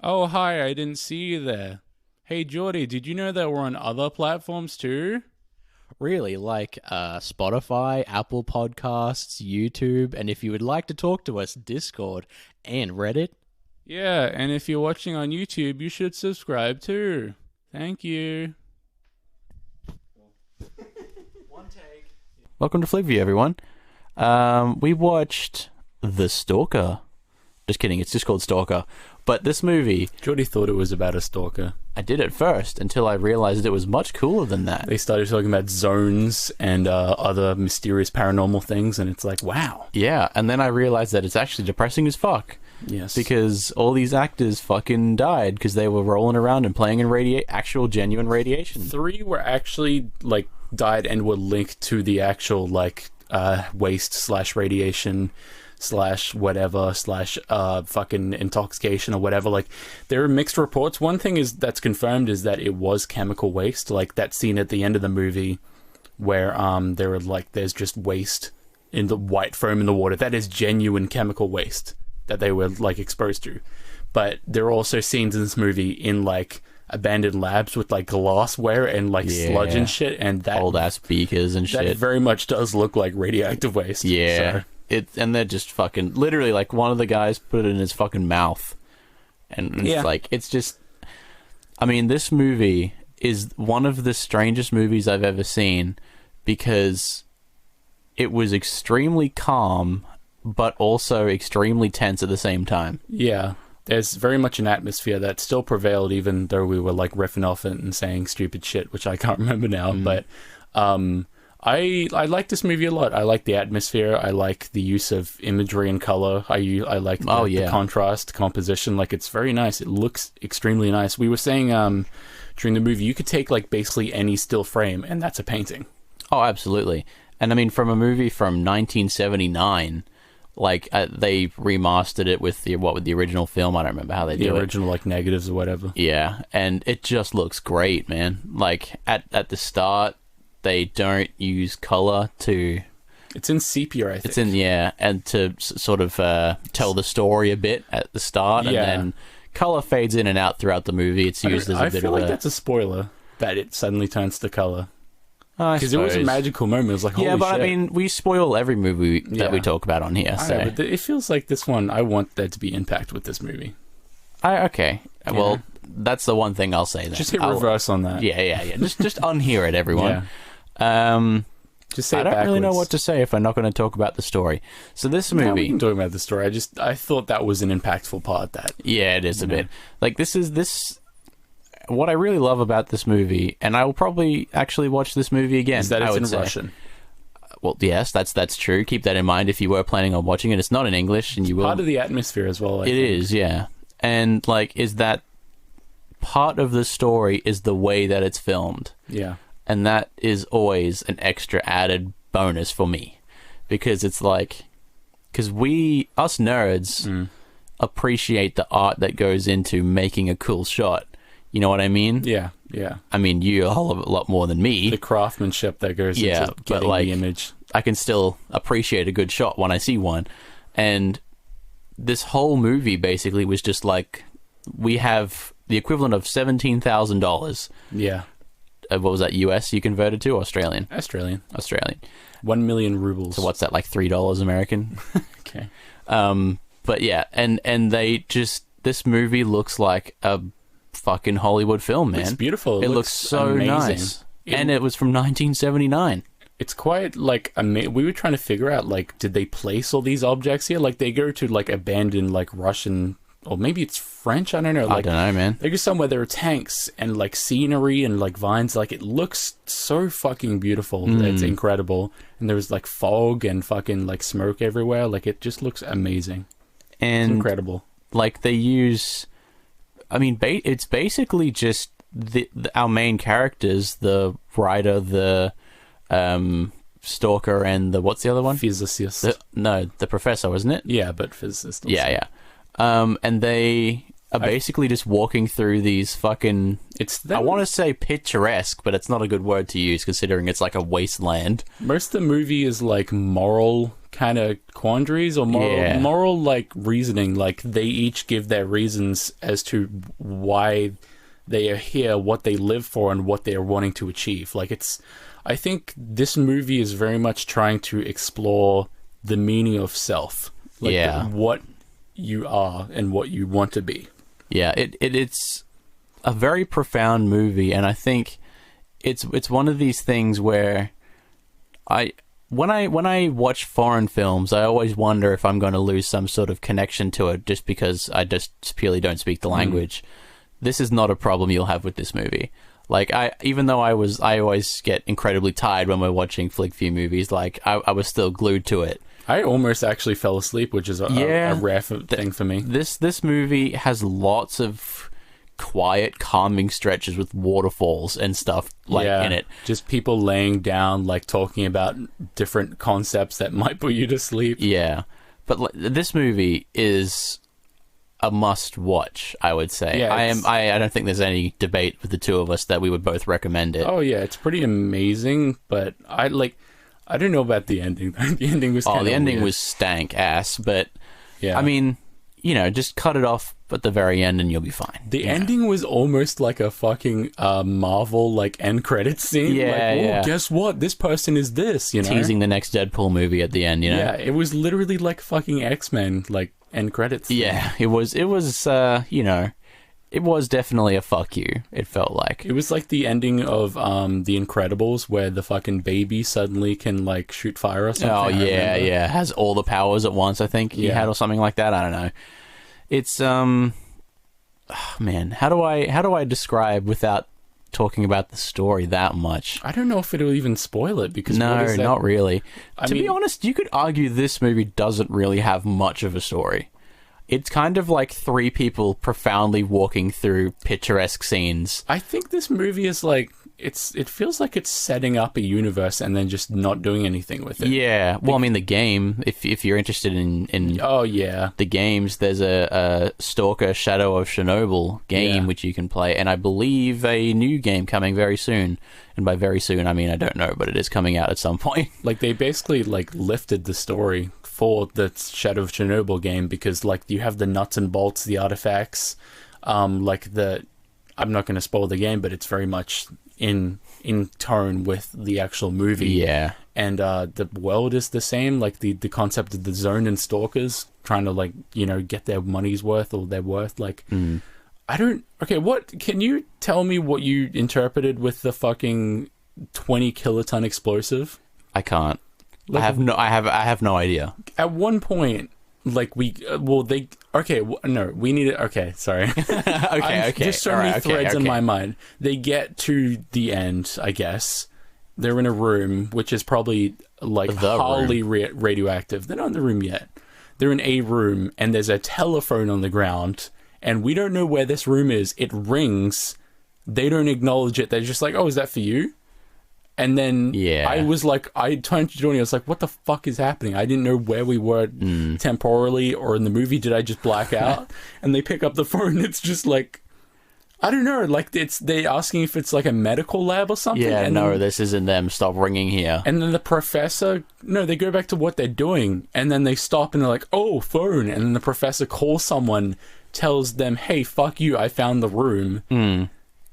Oh, hi, I didn't see you there. Hey, Jordy, did you know that we're on other platforms too? Really, like Spotify, Apple Podcasts, YouTube, and if you would like to talk to us, Discord and Reddit. Yeah, and if you're watching on YouTube, you should subscribe too. Thank you. Welcome to Flick View, everyone. We watched The Stalker. Just kidding, it's just called Stalker. But this movie, Jordy thought it was about a stalker. I did at first until I realized it was much cooler than that. They started talking about zones and other mysterious paranormal things, and it's like, wow. Yeah, and then I realized that it's actually depressing as fuck. Yes. Because all these actors fucking died because they were rolling around and playing in actual genuine radiation. 3 were actually, died and were linked to the actual, waste / radiation / whatever / fucking intoxication or whatever. There are mixed reports. One thing that's confirmed is that it was chemical waste, like that scene at the end of the movie where there's just waste in the white foam in the water. That is genuine chemical waste that they were exposed to. But there are also scenes in this movie in abandoned labs with glassware and sludge and shit, and that old ass beakers and shit. That very much does look like radioactive waste. Yeah. So. And they're just fucking literally one of the guys put it in his fucking mouth, and it's just. I mean, this movie is one of the strangest movies I've ever seen because it was extremely calm, but also extremely tense at the same time. Yeah, there's very much an atmosphere that still prevailed, even though we were riffing off it and saying stupid shit, which I can't remember now. But I like this movie a lot. I like the atmosphere. I like the use of imagery and color. I like the contrast, composition. It's very nice. It looks extremely nice. We were saying during the movie, you could take basically any still frame, and that's a painting. Oh, absolutely. And I mean, from a movie from 1979, they remastered it with the original film. I don't remember how they did it. The original negatives or whatever. Yeah, and it just looks great, man. At the start, they don't use color to. It's in sepia, I think. It's in and to sort of tell the story a bit at the start, and then color fades in and out throughout the movie. It's used as a bit of a. I feel like that's a spoiler that it suddenly turns to color. Because it was a magical moment. It was holy shit. I mean, we spoil every movie that we talk about on here. So but it feels like this one. I want there to be impact with this movie. Okay. Yeah. Well, that's the one thing I'll say. Then Just hit reverse on that. Yeah. Just unhear it, everyone. Just say I it don't backwards. really know what to say if I'm not going to talk about the story. So this movie. No, we can talk about the story. I thought that was an impactful part. Yeah, it is a bit. This. What I really love about this movie, and I will probably actually watch this movie again. Is that it's in Russian? Well, yes, that's true. Keep that in mind if you were planning on watching it. It's not in English, and you will. Part of the atmosphere as well. I think. It is, yeah. And is that part of the story is the way that it's filmed. Yeah. And that is always an extra added bonus for me, because it's because us nerds appreciate the art that goes into making a cool shot. You know what I mean? Yeah. I mean, you a whole lot more than me. The craftsmanship that goes into getting the image. I can still appreciate a good shot when I see one. And this whole movie basically was just we have the equivalent of $17,000. Yeah. What was that, US you converted to? Australian? Australian. 1 million rubles. So what's that, $3 American? Okay. But yeah, and this movie looks like a fucking Hollywood film, man. It's beautiful. It looks so amazing. Nice. And it was from 1979. It's quite we were trying to figure out did they place all these objects here? They go to abandoned Russian, or maybe it's French, I don't know. I don't know, man. They go somewhere there are tanks and scenery and vines. It looks so fucking beautiful. It's incredible. And there's fog and fucking smoke everywhere. It just looks amazing. And it's incredible. They use, I mean, it's basically just our main characters, the writer, the stalker, and what's the other one? Physicist. The professor, wasn't it? Yeah, but physicist also. Yeah. And they are basically just walking through these fucking... I want to say picturesque, but it's not a good word to use considering it's like a wasteland. Most of the movie is like moral kind of quandaries or moral like reasoning. Like they each give their reasons as to why they are here, what they live for, and what they are wanting to achieve. Like I think this movie is very much trying to explore the meaning of self. Like what you are and what you want to be. Yeah, it's a very profound movie, and I think it's one of these things where when I watch foreign films, I always wonder if I'm going to lose some sort of connection to it just because I just purely don't speak the language. This is not a problem you'll have with this movie. Like even though I always get incredibly tired when we're watching Flick View movies, like I was still glued to it. I almost actually fell asleep, which is a rare thing for me. This movie has lots of quiet, calming stretches with waterfalls and stuff in it. Just people laying down, like talking about different concepts that might put you to sleep. Yeah, but this movie is a must-watch, I would say. Yeah, I don't think there's any debate with the two of us that we would both recommend it. Oh yeah, it's pretty amazing, but I don't know about the ending. The ending was the ending was stank ass, but I mean, just cut it off at the very end and you'll be fine. The ending was almost like a fucking Marvel end credits scene. Guess what? This person is this, teasing the next Deadpool movie at the end. Yeah, it was literally like fucking X-Men end credits scene. Yeah, it was it was definitely a fuck you, it felt like. It was like the ending of The Incredibles, where the fucking baby suddenly can, shoot fire or something. Oh, yeah. Has all the powers at once, I think he had, or something like that. I don't know. It's, man, how do I describe without talking about the story that much? I don't know if it'll even spoil it, because... No, not really. To be honest, you could argue this movie doesn't really have much of a story. It's kind of like three people profoundly walking through picturesque scenes. I think this movie is it feels like it's setting up a universe and then just not doing anything with it. Yeah. Well, I mean, the game, if you're interested in the games, there's a Stalker Shadow of Chernobyl game which you can play, and I believe a new game coming very soon. And by very soon, I mean, I don't know, but it is coming out at some point. They basically lifted the story for the Shadow of Chernobyl game, because you have the nuts and bolts, the artifacts, I'm not going to spoil the game, but it's very much in tone with the actual movie. Yeah. And the world is the same, the concept of the Zone and Stalkers trying to get their money's worth or their worth. What can you tell me what you interpreted with the fucking 20 kiloton explosive? I can't. I have no idea. At one point, we need it. Okay, sorry. okay. There's so many threads in my mind. They get to the end, I guess. They're in a room, which is probably highly radioactive. They're not in the room yet. They're in a room, and there's a telephone on the ground, and we don't know where this room is. It rings. They don't acknowledge it. They're just like, "Oh, is that for you?" And then I turned to Jordy, I was like, what the fuck is happening? I didn't know where we were temporally or in the movie. Did I just black out? And they pick up the phone, it's just I don't know, they asking if it's a medical lab or something. Yeah, and no, this isn't them. Stop ringing here. And then the professor, they go back to what they're doing, and then they stop and they're like, oh, phone. And then the professor calls someone, tells them, hey, fuck you, I found the room.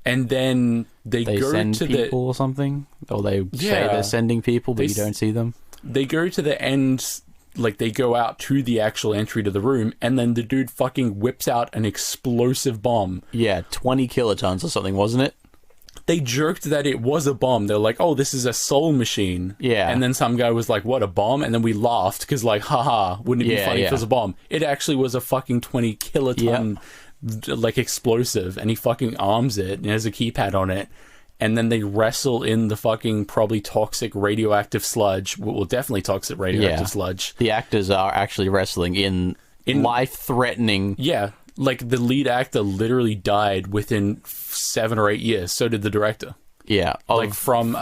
And then they go send to people or something, or they say they're sending people, but you don't see them. They go to the end, they go out to the actual entry to the room, and then the dude fucking whips out an explosive bomb. Yeah, 20 kilotons or something, wasn't it? They jerked that it was a bomb. They're like, oh, this is a soul machine. Yeah. And then some guy was like, what, a bomb? And then we laughed because haha, wouldn't it be funny if it was a bomb? It actually was a fucking 20 kiloton explosive, and he fucking arms it and has a keypad on it, and then they wrestle in the fucking probably toxic radioactive sludge. Well, definitely toxic radioactive sludge. The actors are actually wrestling in life-threatening. Yeah, the lead actor literally died within 7 or 8 years. So did the director. Yeah, from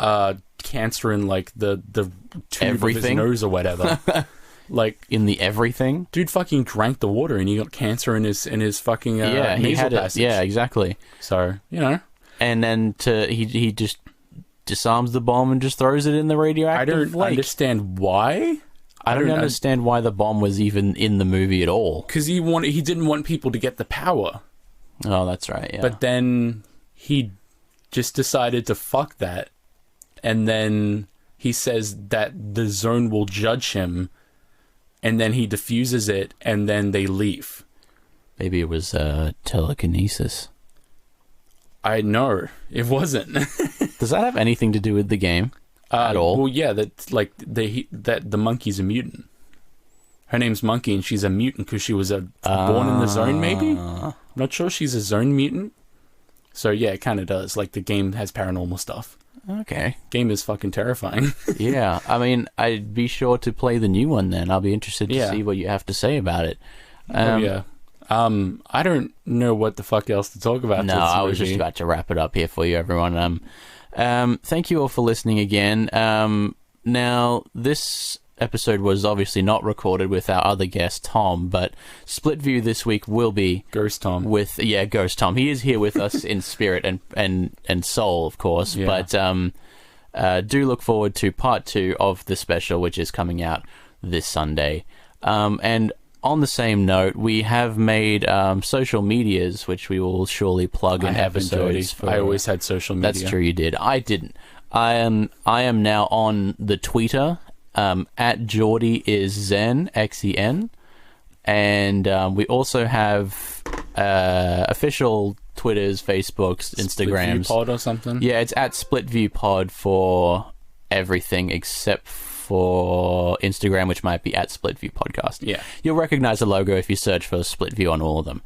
cancer in the tube of his nose or whatever. Like, in the everything. dude fucking drank the water and he got cancer in his fucking Yeah, he nasal had it. passage. Yeah, exactly. So, you know. And then he just disarms the bomb and just throws it in the radioactive I don't lake. understand why. I don't understand why the bomb was even in the movie at all. Because he didn't want people to get the power. Oh, that's right, yeah. But then he just decided to fuck that. And then he says that the zone will judge him. And then he diffuses it, and then they leave. Maybe it was telekinesis. I know. It wasn't. Does that have anything to do with the game at all? Well, yeah, that's like that the monkey's a mutant. Her name's Monkey, and she's a mutant because she was born in the zone, maybe? I'm not sure she's a zone mutant. So, yeah, it kind of does. Like, the game has paranormal stuff. Okay. Game is fucking terrifying. Yeah, I mean, I'd be sure to play the new one then. I'll be interested to see what you have to say about it. Yeah. I don't know what the fuck else to talk about. No, I was just about to wrap it up here for you, everyone. Thank you all for listening again. Now, this episode was obviously not recorded with our other guest, Tom, but Split View this week will be Ghost Tom. Ghost Tom. He is here with us in spirit and soul, of course. Yeah. But do look forward to part 2 of the special, which is coming out this Sunday. And on the same note, we have made social medias, which we will surely plug in episodes. I always had social media. That's true, you did. I didn't. I am now on the Twitter. At Jordy is Zen, Xen. And we also have official Twitters, Facebooks, Instagrams. Split View Pod or something? Yeah, it's at Split View Pod for everything except for Instagram, which might be at Split View Podcast. Yeah. You'll recognize the logo if you search for Split View on all of them.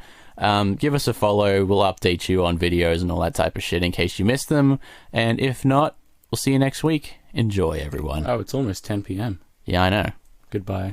Give us a follow. We'll update you on videos and all that type of shit in case you missed them. And if not, we'll see you next week. Enjoy, everyone. Oh, it's almost 10 p.m. Yeah, I know. Goodbye.